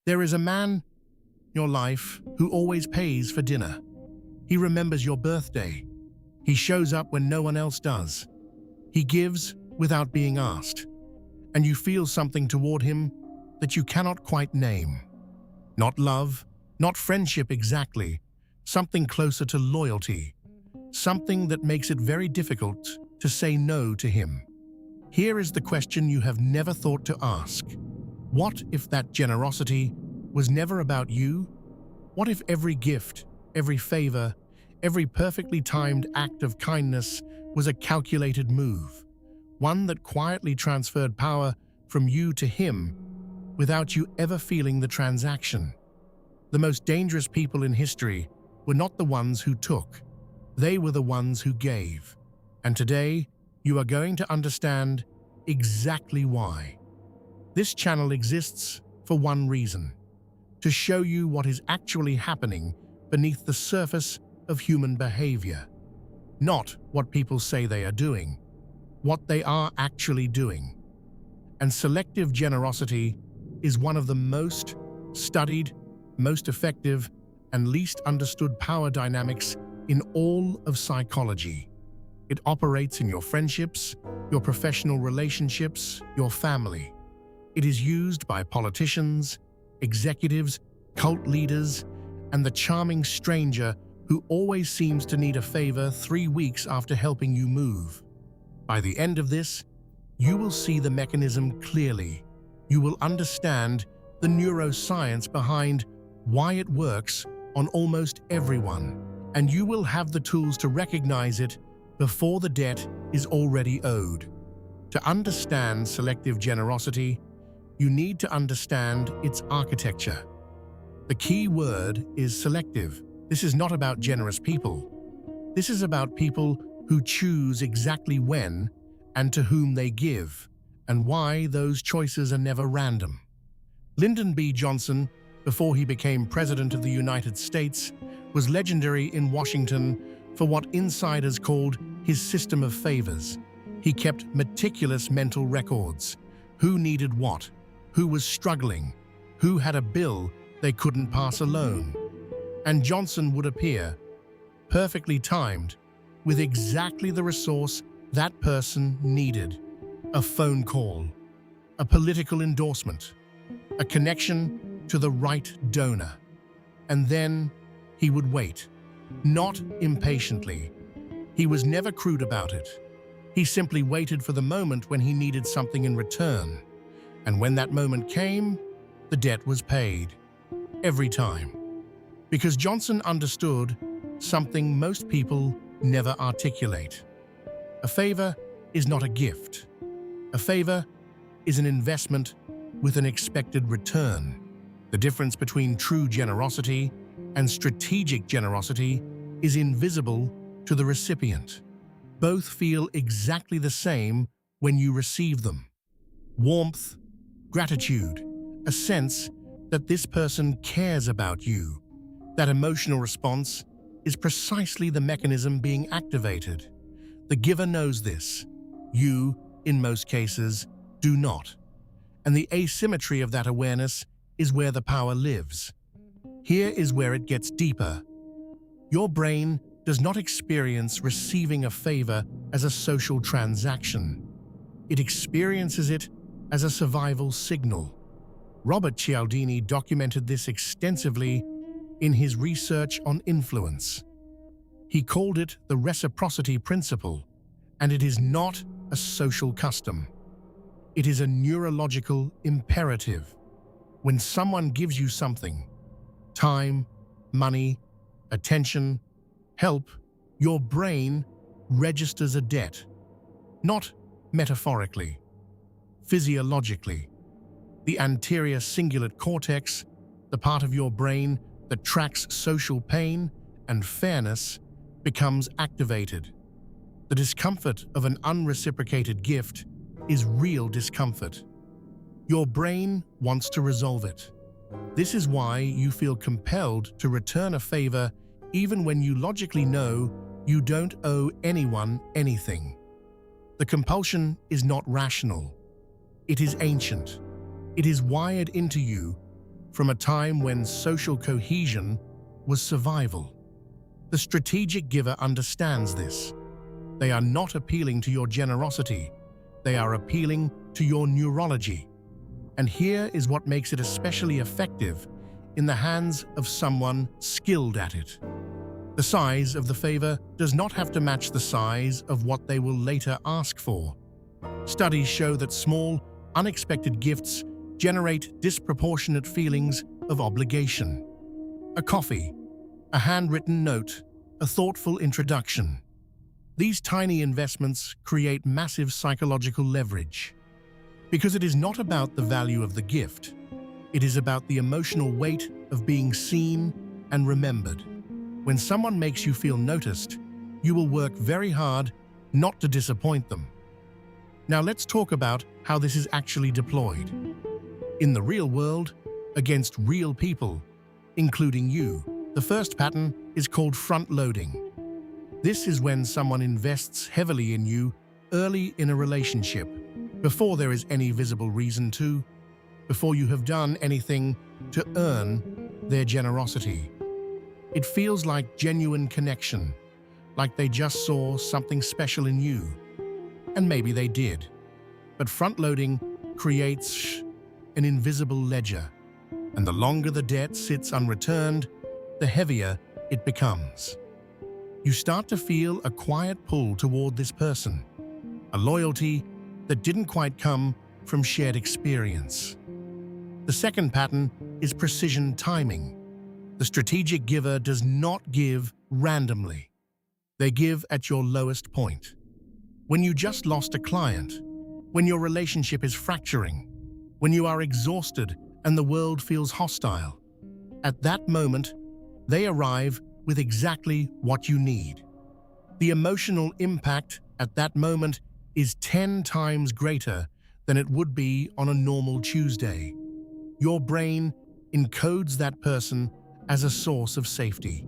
There is a man in your life who always pays for dinner. He remembers your birthday. He shows up when no one else does. He gives without being asked. And you feel something toward him that you cannot quite name. Not love, not friendship exactly, something closer to loyalty. Something that makes it very difficult to say no to him. Here is the question you have never thought to ask. What if that generosity was never about you? What if every gift, every favor, every perfectly timed act of kindness was a calculated move? One that quietly transferred power from you to him without you ever feeling the transaction. The most dangerous people in history were not the ones who took. They were the ones who gave. And today, you are going to understand exactly why. This channel exists for one reason: to show you what is actually happening beneath the surface of human behavior. Not what people say they are doing, what they are actually doing. And selective generosity is one of the most studied, most effective, and least understood power dynamics in all of psychology. It operates in your friendships, your professional relationships, your family. It is used by politicians, executives, cult leaders, and the charming stranger who always seems to need a favor 3 weeks after helping you move. By the end of this, you will see the mechanism clearly. You will understand the neuroscience behind why it works on almost everyone, and you will have the tools to recognize it before the debt is already owed. To understand selective generosity, you need to understand its architecture. The key word is selective. This is not about generous people. This is about people who choose exactly when and to whom they give, and why those choices are never random. Lyndon B. Johnson, before he became President of the United States, was legendary in Washington for what insiders called his system of favors. He kept meticulous mental records. Who needed what? Who was struggling? Who had a bill they couldn't pass alone? And Johnson would appear, perfectly timed, with exactly the resource that person needed. A phone call, a political endorsement, a connection to the right donor. And then he would wait, not impatiently. He was never crude about it. He simply waited for the moment when he needed something in return. And when that moment came, the debt was paid. Every time. Because Johnson understood something most people never articulate. A favor is not a gift. A favor is an investment with an expected return. The difference between true generosity and strategic generosity is invisible to the recipient. Both feel exactly the same when you receive them. Warmth, gratitude, a sense that this person cares about you. That emotional response is precisely the mechanism being activated. The giver knows this. You, in most cases, do not. And the asymmetry of that awareness is where the power lives. Here is where it gets deeper. Your brain does not experience receiving a favor as a social transaction. It experiences it as a survival signal. Robert Cialdini documented this extensively in his research on influence. He called it the reciprocity principle, and it is not a social custom. It is a neurological imperative. When someone gives you something, time, money, attention, help, your brain registers a debt. Not metaphorically, physiologically. The anterior cingulate cortex, the part of your brain that tracks social pain and fairness, becomes activated. The discomfort of an unreciprocated gift is real discomfort. Your brain wants to resolve it. This is why you feel compelled to return a favor even when you logically know you don't owe anyone anything. The compulsion is not rational. It is ancient. It is wired into you from a time when social cohesion was survival. The strategic giver understands this. They are not appealing to your generosity, they are appealing to your neurology. And here is what makes it especially effective in the hands of someone skilled at it. The size of the favor does not have to match the size of what they will later ask for. Studies show that small, unexpected gifts generate disproportionate feelings of obligation. A coffee, a handwritten note, a thoughtful introduction. These tiny investments create massive psychological leverage. Because it is not about the value of the gift, it is about the emotional weight of being seen and remembered. When someone makes you feel noticed, you will work very hard not to disappoint them. Now let's talk about how this is actually deployed. In the real world, against real people, including you, the first pattern is called front-loading. This is when someone invests heavily in you early in a relationship, before there is any visible reason to, before you have done anything to earn their generosity. It feels like genuine connection, like they just saw something special in you. And maybe they did. But front-loading creates an invisible ledger, and the longer the debt sits unreturned, the heavier it becomes. You start to feel a quiet pull toward this person, a loyalty that didn't quite come from shared experience. The second pattern is precision timing. The strategic giver does not give randomly. They give at your lowest point. When you just lost a client, when your relationship is fracturing, when you are exhausted and the world feels hostile, at that moment, they arrive with exactly what you need. The emotional impact at that moment is 10 times greater than it would be on a normal Tuesday. Your brain encodes that person as a source of safety.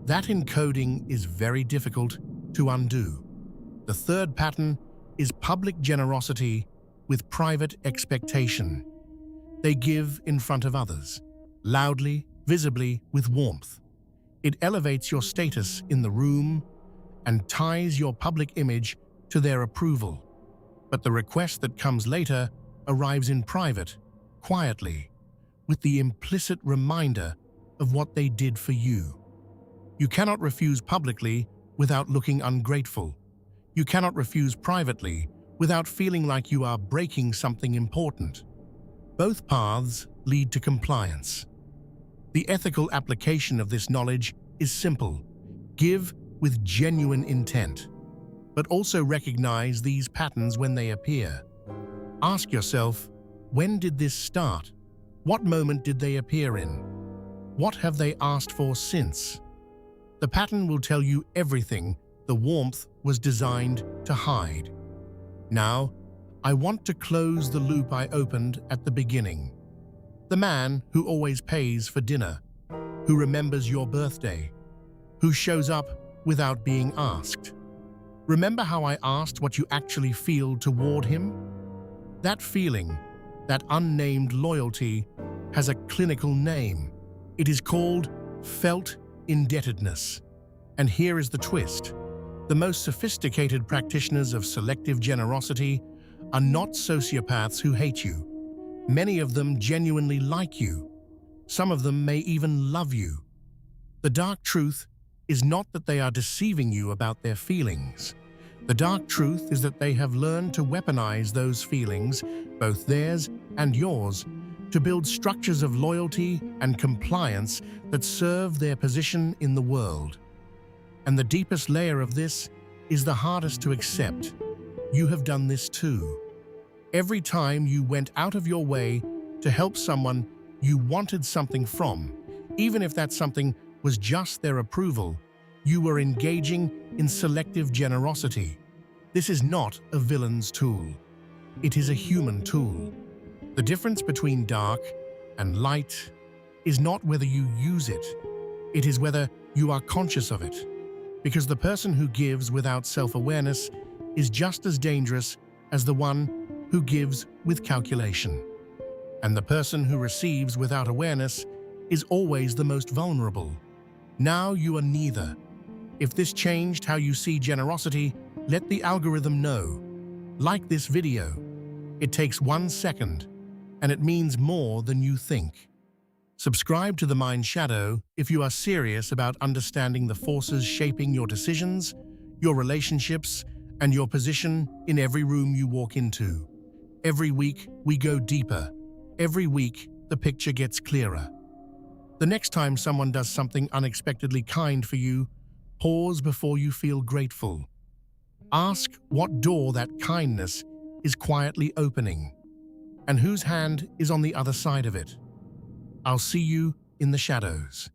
That encoding is very difficult to undo. The third pattern is public generosity with private expectation. They give in front of others, loudly, visibly, with warmth. It elevates your status in the room and ties your public image to their approval. But the request that comes later arrives in private, quietly, with the implicit reminder of what they did for you. You cannot refuse publicly without looking ungrateful. You cannot refuse privately without feeling like you are breaking something important. Both paths lead to compliance. The ethical application of this knowledge is simple. Give with genuine intent, but also recognize these patterns when they appear. Ask yourself, when did this start? What moment did they appear in? What have they asked for since? The pattern will tell you everything the warmth was designed to hide. Now, I want to close the loop I opened at the beginning. The man who always pays for dinner, who remembers your birthday, who shows up without being asked. Remember how I asked what you actually feel toward him? That feeling, that unnamed loyalty, has a clinical name. It is called felt indebtedness. And here is the twist. The most sophisticated practitioners of selective generosity are not sociopaths who hate you. Many of them genuinely like you. Some of them may even love you. The dark truth is not that they are deceiving you about their feelings. The dark truth is that they have learned to weaponize those feelings, both theirs and yours, to build structures of loyalty and compliance that serve their position in the world. And the deepest layer of this is the hardest to accept. You have done this too. Every time you went out of your way to help someone you wanted something from, even if that something was just their approval, you were engaging in selective generosity. This is not a villain's tool. It is a human tool. The difference between dark and light is not whether you use it. It is whether you are conscious of it. Because the person who gives without self-awareness is just as dangerous as the one who gives with calculation. And the person who receives without awareness is always the most vulnerable. Now you are neither. If this changed how you see generosity, let the algorithm know. Like this video. It takes 1 second, and it means more than you think. Subscribe to TheMindShadow if you are serious about understanding the forces shaping your decisions, your relationships, and your position in every room you walk into. Every week, we go deeper. Every week, the picture gets clearer. The next time someone does something unexpectedly kind for you, pause before you feel grateful. Ask what door that kindness is quietly opening, and whose hand is on the other side of it. I'll see you in the shadows.